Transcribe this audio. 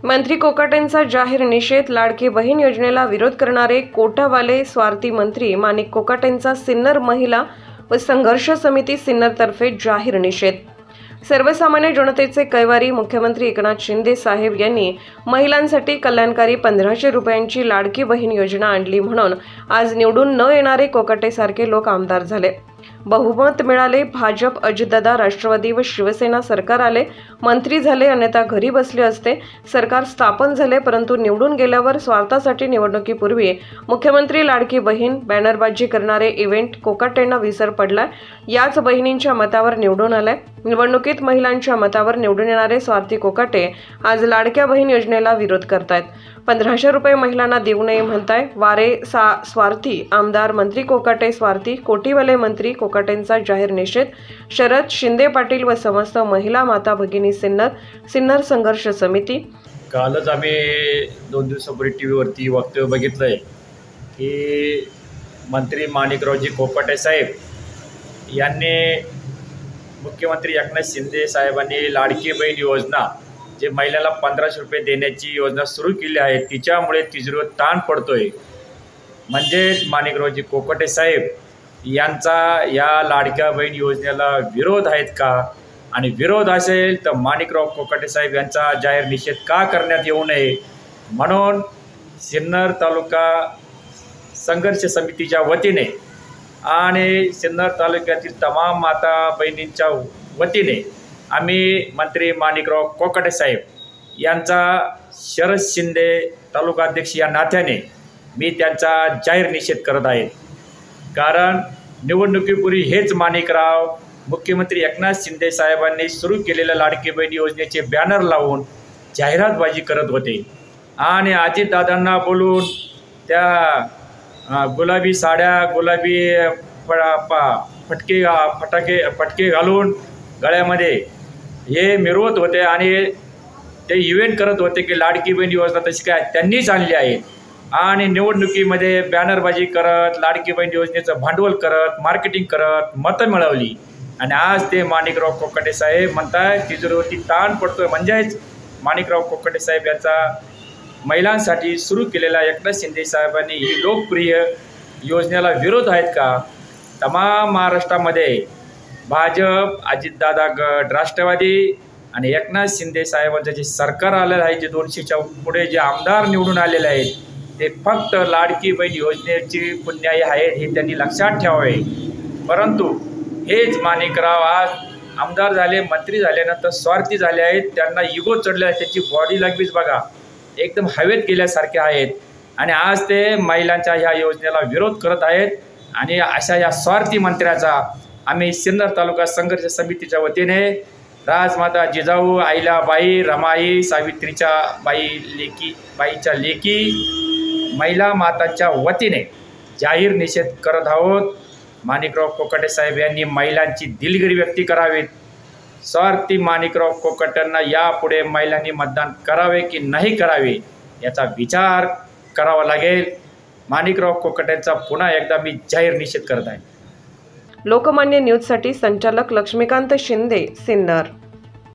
मंत्री कोकाटेंचा जाहीर निषेध. लाडकी बहीण योजनेला विरोध करणारे कोटावाले स्वार्थी मंत्री माणिक कोकाटेंचा सिन्नर महिला व संघर्ष समिती सिन्नरतर्फे जाहीर निषेध. सर्वसामान्य जनतेचे कैवारी मुख्यमंत्री एकनाथ शिंदे साहेब यांनी महिलांसाठी कल्याणकारी 1500 रुपयांची लाडकी बहीण योजना आणली म्हणून आज निवडून न येणारे कोकाटेसारखे लोक आमदार झाले. बहुमत मिळाले, भाजप, अजितदादा, राष्ट्रवादी व शिवसेना सरकार आले, मंत्री झाले, अन्यथा घरी बसले असते. सरकार स्थापन झाले, परंतु निवडून गेल्यावर स्वार्थासाठी निवडणुकीपूर्वी मुख्यमंत्री लाडकी बहीण बॅनरबाजी करणारे इव्हेंट कोकाटेंना विसर पडलाय. याच बहिणींच्या मतावर निवडून आलाय. निवडणुकीत महिलांच्या मतावर निवडून येणारे स्वार्थी कोकाटे आज लाडक्या बहीण योजनेला विरोध करतायत. 1500 रुपये महिलांना देऊ नये म्हणताय. वारे स्वार्थी आमदार मंत्री कोकाटे स्वार्थी. कोटीवाले मंत्री कोकाटेंचा जाहीर निषेध. शरद शिंदे पाटील व समस्त महिला माता भगिनी सिन्नर संघर्ष समिती. कालच आम्ही 2 दिवसापूर्वी टीव्हीवरती वक्तव्य बघितलंय की मंत्री माणिकरावजी कोकाटे साहेब यांनी मुख्यमंत्री एकनाथ शिंदे साहेबांनी लाडकी बहीण योजना जे महिलाला 1500 रुपये देण्याची योजना सुरू केली आहे तिच्यामुळे तिजोरीवर ताण पडतोय. म्हणजेच माणिकरावजी कोकाटे साहेब यांचा या लाडक्या बहीण योजनेला विरोध आहेत का? आणि विरोध असेल तर माणिकराव कोकाटे साहेब यांचा जाहीर निषेध का करण्यात येऊ नये म्हणून सिन्नर तालुका संघर्ष समितीच्या वतीने आणि सिन्नर तालुक्यातील तमाम माता बहिणींच्या वतीने आम्ही मंत्री माणिकराव कोकाटे साहेब यांचा शरद शिंदे तालुका अध्यक्ष या नात्याने मी त्यांचा जाहीर निषेध करत आहे. कारण निवडणुकीपूर्वी हेच माणिकराव मुख्यमंत्री एकनाथ शिंदे साहेबांनी सुरू केलेल्या लाडकी बहीण योजनेचे बॅनर लावून जाहिरातबाजी करत होते आणि अजितदादांना बोलून त्या गुलाबी साड्या, गुलाबी फटके घालून गळ्यामध्ये हे मिरवत होते आणि ते इव्हेंट करत होते की लाडकी बहीण योजना तशी काय त्यांनीच आणली आहे. आणि निवडणुकीमध्ये बॅनरबाजी करत लाडकी बहीण योजनेचं भांडवल करत मार्केटिंग करत मतं मिळवली. आणि आज ते माणिकराव कोकाटे साहेब म्हणताय तिजोरीवरती ताण पडतोय. म्हणजेच माणिकराव कोकाटे साहेब यांचा महिलांसाठी सुरू केलेला एकनाथ शिंदे साहेबांनी ही लोकप्रिय योजनेला विरोध आहेत का? तमाम महाराष्ट्रामध्ये भाजप, अजितदादा गट, राष्ट्रवादी आणि एकनाथ शिंदे साहेबांचं जे सरकार आलेलं आहे, जे 200च्या पुढे जे आमदार निवडून आलेले आहेत ते फक्त लाडकी बहीण योजनेची पुण्याई आहेत हे त्यांनी लक्षात ठेवावे. परंतु हेच माणिकराव आज आमदार झाले, मंत्री झाल्यानंतर स्वार्थी झाले आहेत. त्यांना इगो चढले आहे. त्यांची बॉडी लँग्वेज बघा एकदम हवेत गेल्यासारखे आहेत आणि आज ते महिलांच्या ह्या योजनेला विरोध करत आहेत. आणि अशा या स्वार्थी मंत्र्याचा आम्ही सिन्नर तालुका संघर्ष समितीच्या वतीने राजमाता जिजाऊ, अहिल्याबाई, रमाई, सावित्रीच्या बाईच्या लेकी महिला मातांच्या वतीने जाहीर निषेध करत आहोत. माणिकराव कोकाटे साहेब यांनी महिलांची दिलगिरी व्यक्त करावीत. स्वार्थी माणिकराव कोकाटेंना यापुढे महिलांनी मतदान करावे की नाही करावे याचा विचार करावा लागेल. माणिकराव कोकाटेंचा पुन्हा एकदा मी जाहीर निषेध करत आहे. लोकमान्य न्यूजसाठी संचालक लक्ष्मीकांत शिंदे, सिन्नर.